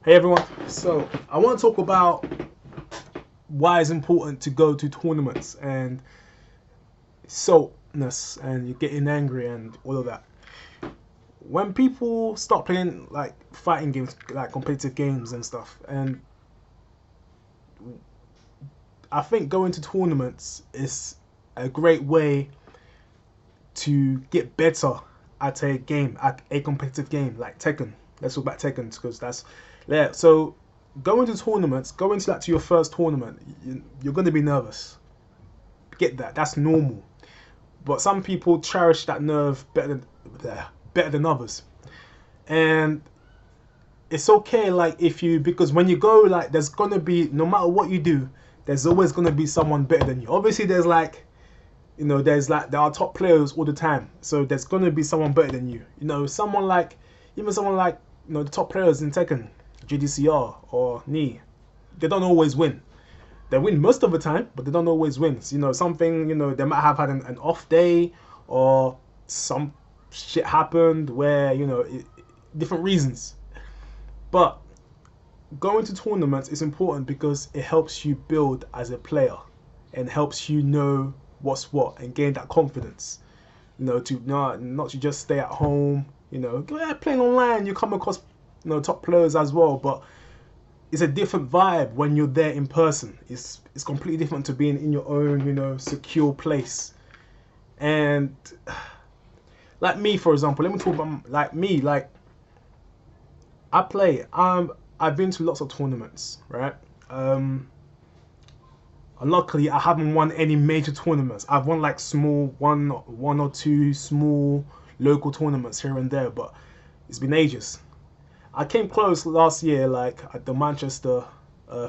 Hey everyone. So I want to talk about why it's important to go to tournaments and saltness and you're getting angry and all of that. When people start playing like fighting games, like competitive games and stuff, and I think going to tournaments is a great way to get better at a game, at a competitive game like Tekken. Let's talk about Tekken because that's yeah. So going to tournaments, going to your first tournament, you're going to be nervous. Get that? That's normal. But some people cherish that nerve better than others, and it's okay. Like if you because when you go, like there's gonna be no matter what you do, there's always gonna be someone better than you. Obviously, there's like there's like there are top players all the time, so there's gonna be someone better than you. Someone like even someone like the top players in Tekken, GDCR or Ni, they don't always win. They win most of the time, but they don't always win. So, something they might have had an off day or some shit happened where different reasons. But going to tournaments is important because it helps you build as a player and helps you know what's what and gain that confidence. To not to just stay at home. Playing online, you come across top players as well, but it's a different vibe when you're there in person. It's completely different to being in your own secure place. And like me, for example, let me talk about like me. Like I play. I've been to lots of tournaments, right? Unluckily, I haven't won any major tournaments. I've won like one or two small local tournaments here and there, but it's been ages. I came close last year, like at the Manchester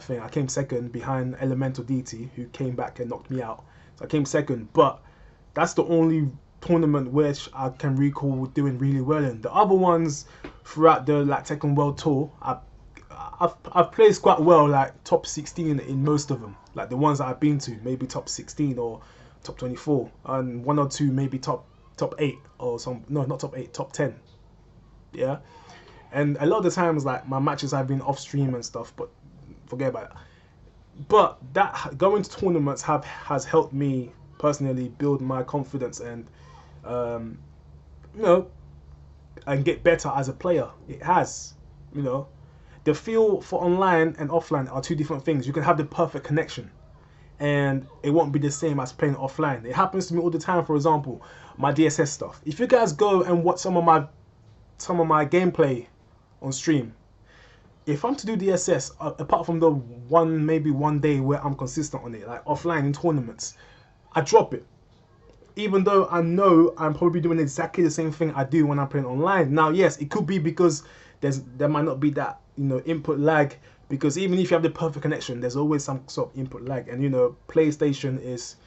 thing. I came second behind Elemental DT, who came back and knocked me out. So I came second, but that's the only tournament which I can recall doing really well in. The other ones throughout the like Tekken World Tour, I've placed quite well, like top 16 in most of them. Like the ones that I've been to, maybe top 16 or top 24, and one or two maybe top 8 or some no not top 8, top 10. Yeah, and a lot of the times like my matches have been off stream and stuff, but forget about it. But that going to tournaments has helped me personally build my confidence and um, you know and get better as a player. It has, you know. The feel for online and offline are two different things. You can have the perfect connection, and it won't be the same as playing offline. It happens to me all the time. For example, my DSS stuff. If you guys go and watch some of my gameplay on stream, if I'm to do DSS, apart from the maybe one day where I'm consistent on it, like offline in tournaments, I drop it. Even though I know I'm probably doing exactly the same thing I do when I'm playing online. Now, yes, it could be because there might not be that input lag, because even if you have the perfect connection, there's always some sort of input lag, and PlayStation is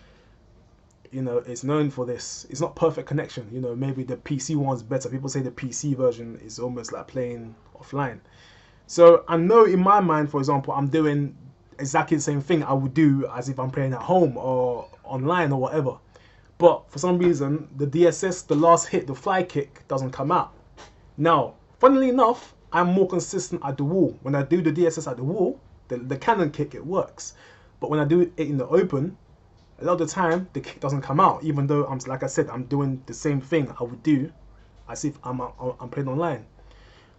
known for this. It's not perfect connection. Maybe the PC one's better. People say the PC version is almost like playing offline. So I know in my mind, for example, I'm doing exactly the same thing I would do as if I'm playing at home or online or whatever. But for some reason, the DSS, the last hit, the fly kick, doesn't come out. Now, funnily enough, I'm more consistent at the wall. When I do the DSS at the wall, the cannon kick, it works. But when I do it in the open, a lot of the time, the kick doesn't come out. Even though, like I said, I'm doing the same thing I would do as if I'm playing online.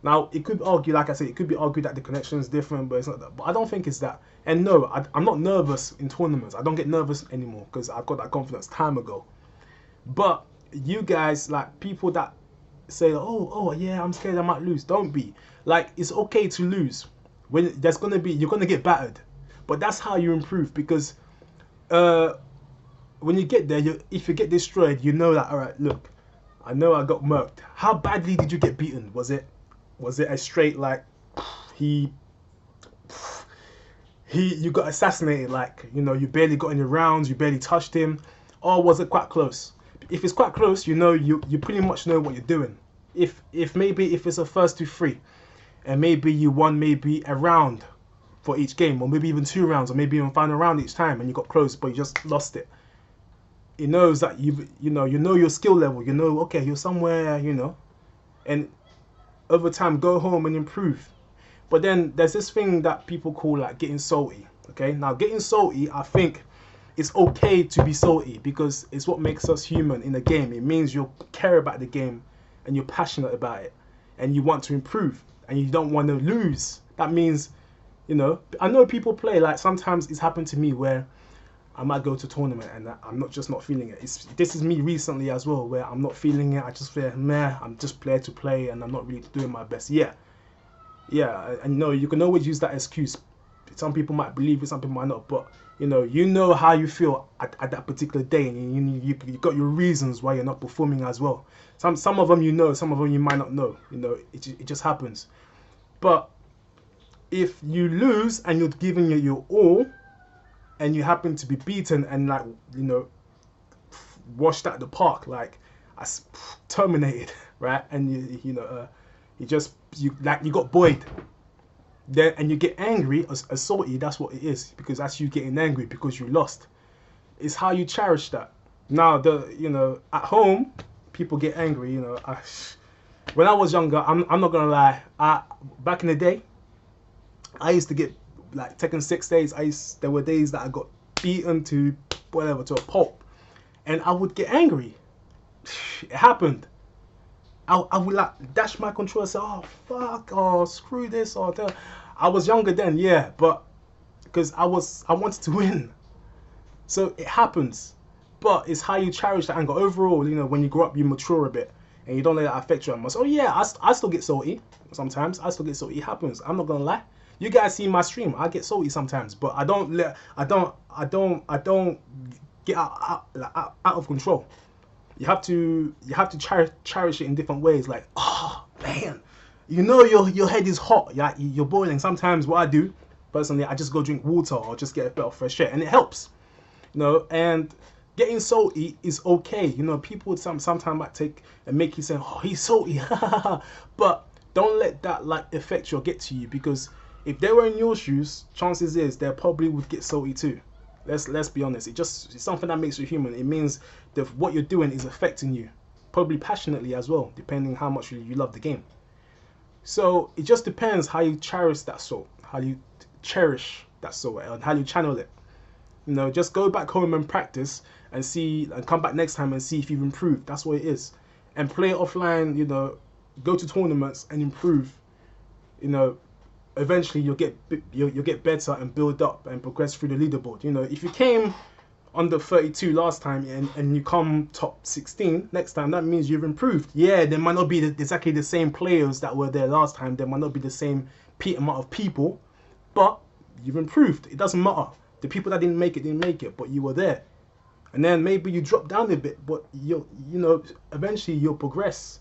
Now, it could argue, like I said, it could be argued that the connection is different, but it's not that. But I don't think it's that. And no, I'm not nervous in tournaments. I don't get nervous anymore because I've got that confidence time ago. But you guys, like people that say, oh yeah, I'm scared I might lose. Don't be. Like, it's okay to lose. You're gonna get battered. But that's how you improve, because uh, when you get there, if you get destroyed, you know that, all right, look, I know I got murked. How badly did you get beaten? Was it a straight like he you got assassinated, like you barely got any rounds, you barely touched him, or was it quite close? If it's quite close, you pretty much know what you're doing. If it's a first to three, and maybe you won maybe a round for each game, or maybe even 2 rounds, or maybe even final round each time, and you got close but you just lost it. It knows that you know your skill level. Okay, you're somewhere, and over time go home and improve. But then there's this thing that people call like getting salty. Okay, now getting salty, I think it's okay to be salty because it's what makes us human in the game. It means you care about the game and you're passionate about it and you want to improve and you don't want to lose. That means, you know, I know people play, like sometimes it's happened to me where I might go to a tournament and I'm not feeling it. This is me recently as well, where I'm not feeling it. I just feel, meh, I'm just player to play and I'm not really doing my best. Yeah, and no, you can always use that excuse. Some people might believe it, some people might not, but you know how you feel at that particular day, and you got your reasons why you're not performing as well. Some of them you know, some of them you might not know. You know, it just happens. But if you lose and you're giving it your all, and you happen to be beaten and like, you know, washed at the park, like as terminated, right? And you got buoyed. Then and you get angry, salty. That's what it is, because that's you getting angry because you lost. It's how you cherish that. Now at home, people get angry. You know, when I was younger, I'm not gonna lie. Back in the day, I used to get like taken 6 days. There were days that I got beaten to whatever, to a pulp, and I would get angry. It happened. I would like dash my controller and say, oh fuck, oh screw this, or that. I was younger then, yeah, but because I wanted to win. So it happens. But it's how you cherish that anger. Overall, you know, when you grow up, you mature a bit and you don't let that affect you that much. Oh yeah, I still get salty sometimes. I still get salty. It happens. I'm not gonna lie. You guys see my stream. I get salty sometimes, but I don't get out of control. You have to cherish it in different ways. Like, oh man, you know your head is hot. Yeah, you're boiling. Sometimes what I do personally, I just go drink water or just get a bit of fresh air, and it helps. You know, and getting salty is okay. You know, people would sometimes might take and make you say, oh, he's salty, but don't let that like affect you or get to you, because if they were in your shoes, chances is they probably would get salty too. Let's be honest. It's something that makes you human. It means that what you're doing is affecting you, probably passionately as well, depending how much you love the game. So it just depends how you cherish that soul, how you cherish that soul, and how you channel it. You know, just go back home and practice and see, and come back next time and see if you've improved. That's what it is. And play it offline. You know, go to tournaments and improve. You know, eventually you'll get better and build up and progress through the leaderboard. You know, if you came under 32 last time and you come top 16 next time, that means you've improved. Yeah, there might not be exactly the same players that were there last time. There might not be the same amount of people, but you've improved. It doesn't matter. The people that didn't make it, but you were there. And then maybe you drop down a bit, but you know, eventually you'll progress.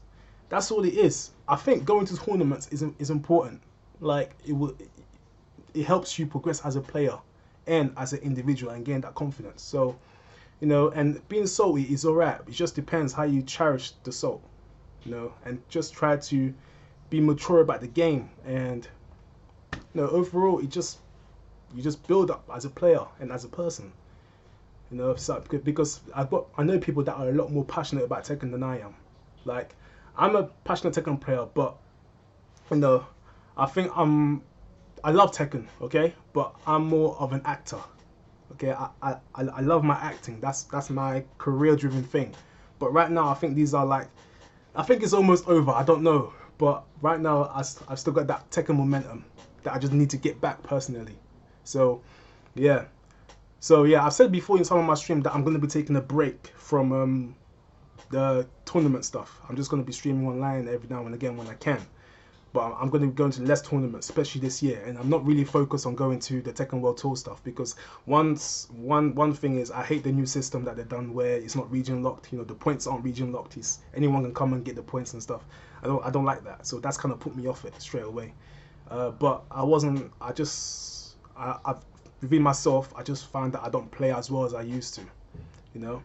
That's all it is. I think going to tournaments is important. Like it helps you progress as a player and as an individual and gain that confidence. So, you know, and being salty is alright. It just depends how you cherish the salt, you know, and just try to be mature about the game. And you know, overall, you just build up as a player and as a person. You know, so, because I know people that are a lot more passionate about Tekken than I am. Like, I'm a passionate Tekken player, but you know, I think I love Tekken, okay, but I'm more of an actor, okay. I love my acting. That's my career-driven thing. But right now, I think I think it's almost over. I don't know, but right now I've still got that Tekken momentum that I just need to get back personally. So yeah, I've said before in some of my streams that I'm going to be taking a break from the tournament stuff. I'm just going to be streaming online every now and again when I can. But I'm going to be going to less tournaments, especially this year, and I'm not really focused on going to the Tekken World Tour stuff, because one thing is I hate the new system that they've done where it's not region locked. You know, the points aren't region locked. Anyone can come and get the points and stuff. I don't like that, so that's kind of put me off it straight away. But within myself, I just found that I don't play as well as I used to, you know.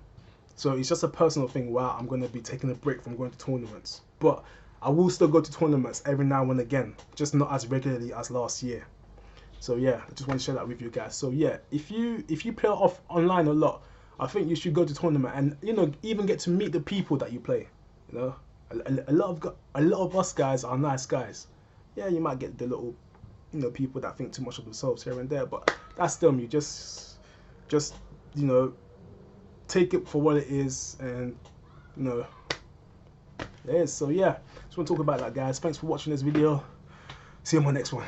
So it's just a personal thing where I'm going to be taking a break from going to tournaments, but I will still go to tournaments every now and again, just not as regularly as last year. So yeah, I just want to share that with you guys. So yeah, if you play off online a lot, I think you should go to tournament and, you know, even get to meet the people that you play. You know, a lot of us guys are nice guys. Yeah, you might get the little you know, people that think too much of themselves here and there, but that's them. You just you know, take it for what it is, and you know, it is. So yeah, just want to talk about that, guys. Thanks for watching this video. See you on my next one.